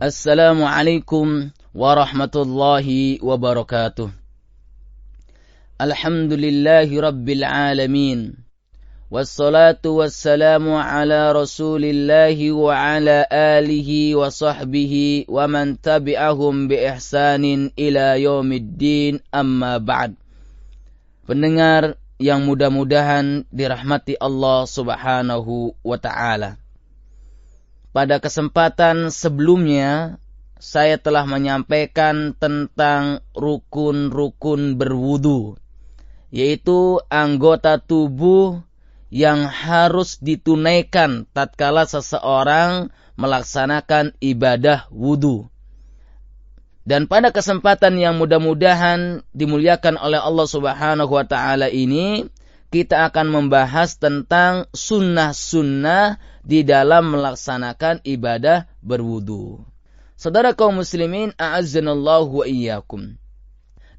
Assalamualaikum warahmatullahi wabarakatuh. Alhamdulillahi rabbil alamin. Wassalatu wassalamu ala rasulillahi wa ala alihi wa sahbihi wa man tabi'ahum bi ihsanin ila yaumiddin, amma ba'd. Pendengar yang mudah-mudahan dirahmati Allah subhanahu wa ta'ala. Pada kesempatan sebelumnya, saya telah menyampaikan tentang rukun-rukun berwudu, yaitu anggota tubuh yang harus ditunaikan tatkala seseorang melaksanakan ibadah wudu. Dan pada kesempatan yang mudah-mudahan dimuliakan oleh Allah subhanahu wa ta'ala ini, kita akan membahas tentang sunnah-sunnah di dalam melaksanakan ibadah berwudu. Saudara kaum muslimin, a'azzanallahu wa iyyakum.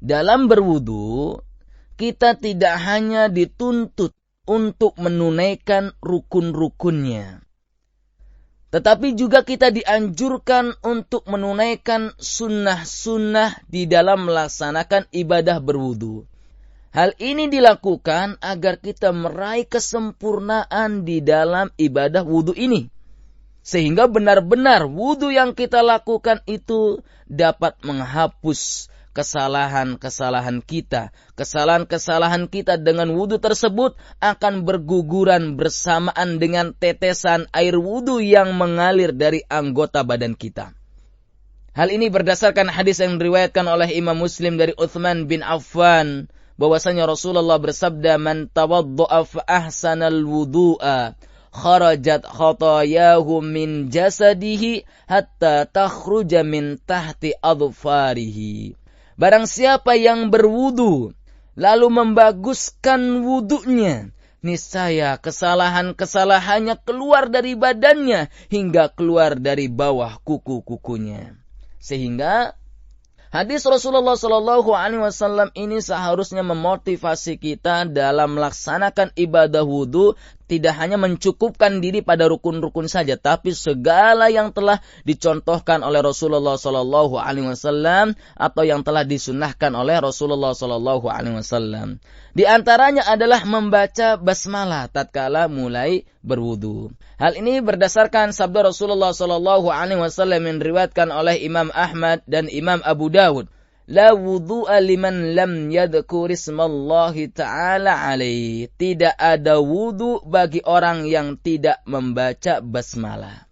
Dalam berwudu, kita tidak hanya dituntut untuk menunaikan rukun-rukunnya, tetapi juga kita dianjurkan untuk menunaikan sunnah-sunnah di dalam melaksanakan ibadah berwudu. Hal ini dilakukan agar kita meraih kesempurnaan di dalam ibadah wudu ini, sehingga benar-benar wudu yang kita lakukan itu dapat menghapus kesalahan-kesalahan kita. Kesalahan-kesalahan kita dengan wudu tersebut akan berguguran bersamaan dengan tetesan air wudu yang mengalir dari anggota badan kita. Hal ini berdasarkan hadis yang diriwayatkan oleh Imam Muslim dari Uthman bin Affan, bahwasanya Rasulullah bersabda, "Man tawadda'a fa ahsanal wudu'a, kharajat khatayahu min jasadihi hatta takhruja min tahti adfarihi." Barang siapa yang berwudu lalu membaguskan wudunya, niscaya kesalahan-kesalahannya keluar dari badannya hingga keluar dari bawah kuku-kukunya. Sehingga hadis Rasulullah SAW ini seharusnya memotivasi kita dalam melaksanakan ibadah wudu, tidak hanya mencukupkan diri pada rukun-rukun saja, tapi segala yang telah dicontohkan oleh Rasulullah SAW atau yang telah disunnahkan oleh Rasulullah SAW. Di antaranya adalah membaca basmalah tatkala mulai berwudu. Hal ini berdasarkan sabda Rasulullah SAW yang diriwayatkan oleh Imam Ahmad dan Imam Abu Dawud. La wudu'a liman lam yadhkur ismallahi ta'ala alaihi. Tidak ada wudu bagi orang yang tidak membaca basmalah.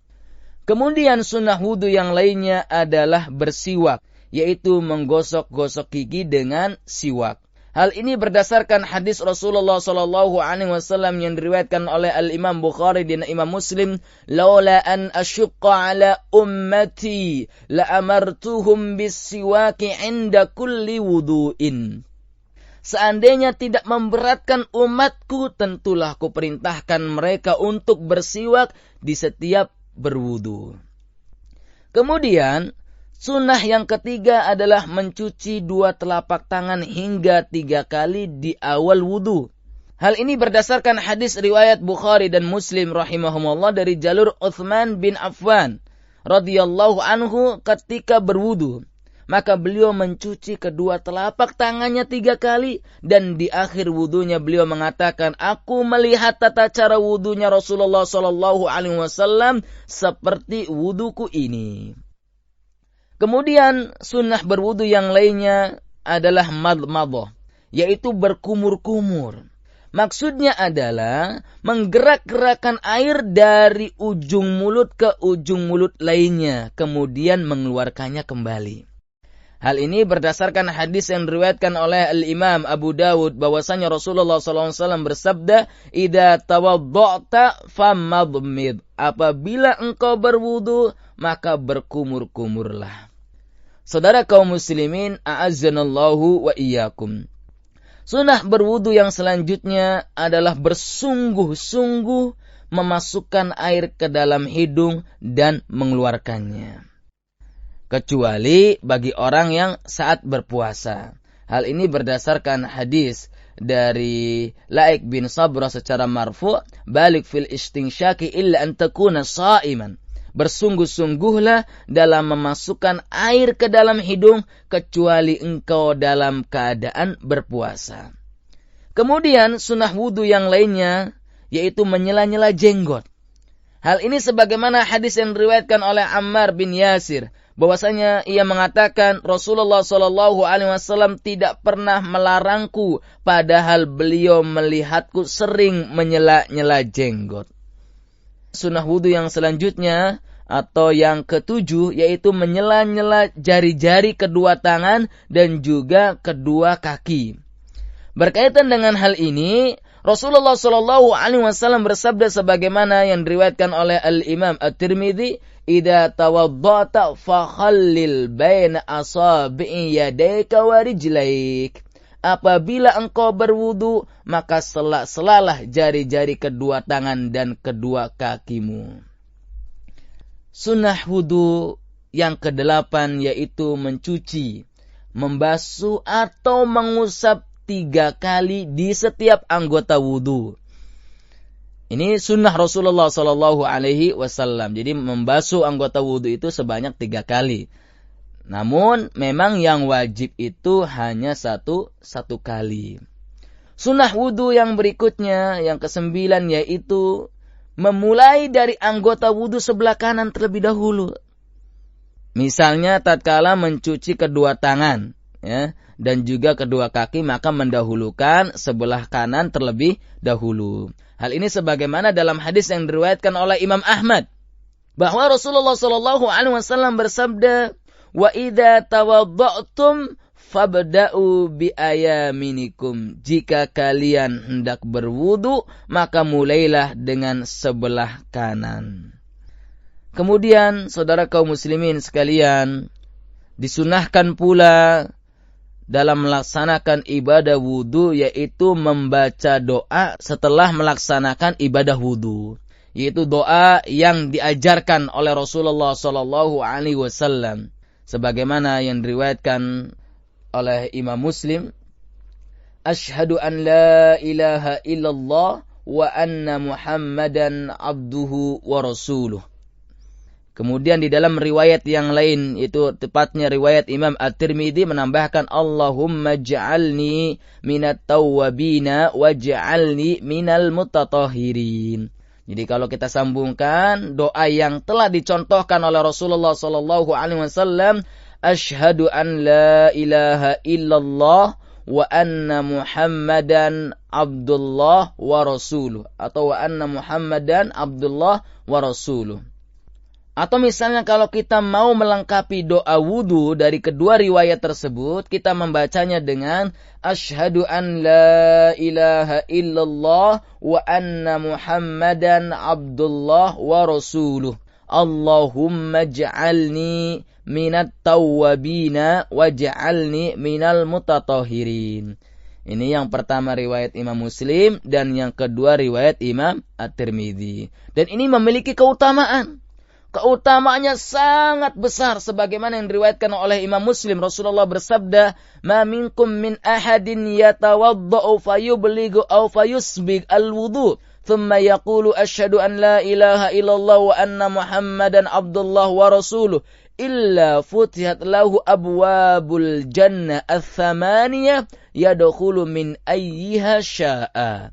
Kemudian sunnah wudu yang lainnya adalah bersiwak, yaitu menggosok-gosok gigi dengan siwak. Hal ini berdasarkan hadis Rasulullah SAW yang diriwayatkan oleh Al-Imam Bukhari dan Imam Muslim, "Laula an asyqa ala ummati la amartuhum bis-siwaki 'inda kulli wudu'in." Seandainya tidak memberatkan umatku, tentulah kuperintahkan mereka untuk bersiwak di setiap berwudu. Kemudian sunnah yang ketiga adalah mencuci dua telapak tangan hingga 3 kali di awal wudu. Hal ini berdasarkan hadis riwayat Bukhari dan Muslim rahimahumullah dari jalur Uthman bin Affan radhiyallahu anhu ketika berwudu. Maka beliau mencuci kedua telapak tangannya 3 kali dan di akhir wudunya beliau mengatakan, "Aku melihat tata cara wudunya Rasulullah SAW seperti wuduku ini." Kemudian sunnah berwudu yang lainnya adalah madmadah, yaitu berkumur-kumur. Maksudnya adalah menggerak-gerakkan air dari ujung mulut ke ujung mulut lainnya, kemudian mengeluarkannya kembali. Hal ini berdasarkan hadis yang diriwayatkan oleh Al-Imam Abu Dawud, bahwasanya Rasulullah SAW bersabda, "Idza tawadda'ta famadmid." Apabila engkau berwudu, maka berkumur-kumurlah. Saudara kaum muslimin, a'azzanallahu wa iyyakum. Sunnah berwudu yang selanjutnya adalah bersungguh-sungguh memasukkan air ke dalam hidung dan mengeluarkannya. Kecuali bagi orang yang saat berpuasa. Hal ini berdasarkan hadis dari Laik bin Sabrah secara marfu', "Balik fil istinsyaki illa an takuna sha'iman." bersungguh-sungguhlah dalam memasukkan air ke dalam hidung kecuali engkau dalam keadaan berpuasa. Kemudian sunnah wudu yang lainnya yaitu menyela-nyela jenggot. Hal ini sebagaimana hadis yang diriwayatkan oleh Ammar bin Yasir, bahwasanya ia mengatakan Rasulullah SAW tidak pernah melarangku, padahal beliau melihatku sering menyela-nyela jenggot. Sunnah wudu yang selanjutnya atau yang ketujuh yaitu menyela-nyela jari-jari kedua tangan dan juga kedua kaki. Berkaitan dengan hal ini, Rasulullah SAW bersabda sebagaimana yang diriwayatkan oleh Al-Imam At-Tirmidzi, "Idza tawadda'ta fakhallil baina asabi'i yadayka wa rijlaik." Apabila engkau berwudu, maka sela-selalah jari-jari kedua tangan dan kedua kakimu. Sunnah wudu yang ke-8 yaitu mencuci, membasuh atau mengusap 3 kali di setiap anggota wudu. Ini sunnah Rasulullah SAW. Jadi membasuh anggota wudu itu sebanyak 3 kali. Namun memang yang wajib itu hanya satu kali. Sunnah wudu yang berikutnya, yang ke-9 yaitu memulai dari anggota wudu sebelah kanan terlebih dahulu. Misalnya tatkala mencuci kedua tangan, ya, dan juga kedua kaki, maka mendahulukan sebelah kanan terlebih dahulu. Hal ini sebagaimana dalam hadis yang diriwayatkan oleh Imam Ahmad, bahwa Rasulullah SAW bersabda, "Wa idza tawadda'tum fabda'u bi ayaminikum." Jika kalian hendak berwudu, maka mulailah dengan sebelah kanan. Kemudian, saudara kaum muslimin sekalian, disunahkan pula dalam melaksanakan ibadah wudu yaitu membaca doa setelah melaksanakan ibadah wudu, yaitu doa yang diajarkan oleh Rasulullah SAW, sebagaimana yang diriwayatkan oleh Imam Muslim, "Asyhadu an la ilaha illallah wa anna Muhammadan abduhu wa rasuluh." Kemudian di dalam riwayat yang lain, itu tepatnya riwayat Imam At-Tirmidzi, menambahkan, "Allahumma ja'alni minat tawwabina waj'alni minal mutatahhirin." Jadi kalau kita sambungkan doa yang telah dicontohkan oleh Rasulullah SAW, "Asyhadu an la ilaha illallah wa anna Muhammadan abdullah wa rasuluh," atau "wa anna Muhammadan abdullah wa rasuluh." Atau misalnya kalau kita mau melengkapi doa wudu dari kedua riwayat tersebut, kita membacanya dengan "Asyhadu an la ilaha illallah wa anna Muhammadan abdullah wa rasuluh. Allahumma ja'alni minat tawwabina waj'alni minal mutatahhirin." Ini yang pertama riwayat Imam Muslim dan yang kedua riwayat Imam At-Tirmidzi. Dan ini memiliki keutamaan. Keutamaannya sangat besar sebagaimana yang diriwayatkan oleh Imam Muslim. Rasulullah bersabda, "Ma minkum min ahadin yatawadda'u fayublighu aw fayusbigh al-wudu, thumma yaqulu asyhadu an la ilaha illallah wa anna Muhammadan abdullah wa rasuluh, illa futihat lahu abwabul jannah ats-tsamaniyah yadkhulu min ayyiha syaa."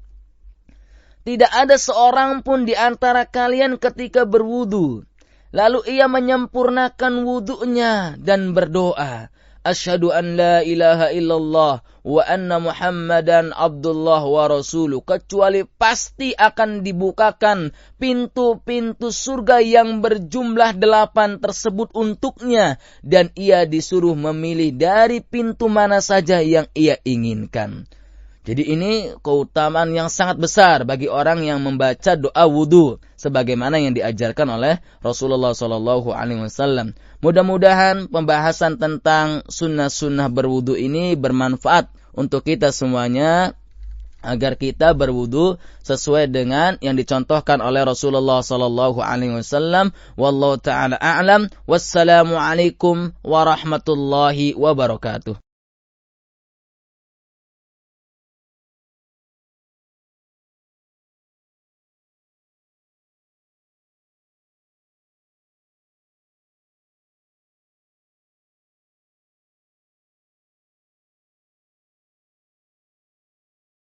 Tidak ada seorang pun di antara kalian ketika berwudu lalu ia menyempurnakan wudunya dan berdoa, "Asyhadu an la ilaha illallah wa anna Muhammadan abdullah wa rasuluh," kecuali pasti akan dibukakan pintu-pintu surga yang berjumlah 8 tersebut untuknya, dan ia disuruh memilih dari pintu mana saja yang ia inginkan. Jadi ini keutamaan yang sangat besar bagi orang yang membaca doa wudu sebagaimana yang diajarkan oleh Rasulullah SAW. Mudah-mudahan pembahasan tentang sunnah-sunnah berwudu ini bermanfaat untuk kita semuanya, agar kita berwudu sesuai dengan yang dicontohkan oleh Rasulullah SAW. Wallahu ta'ala a'lam. Wassalamualaikum warahmatullahi wabarakatuh.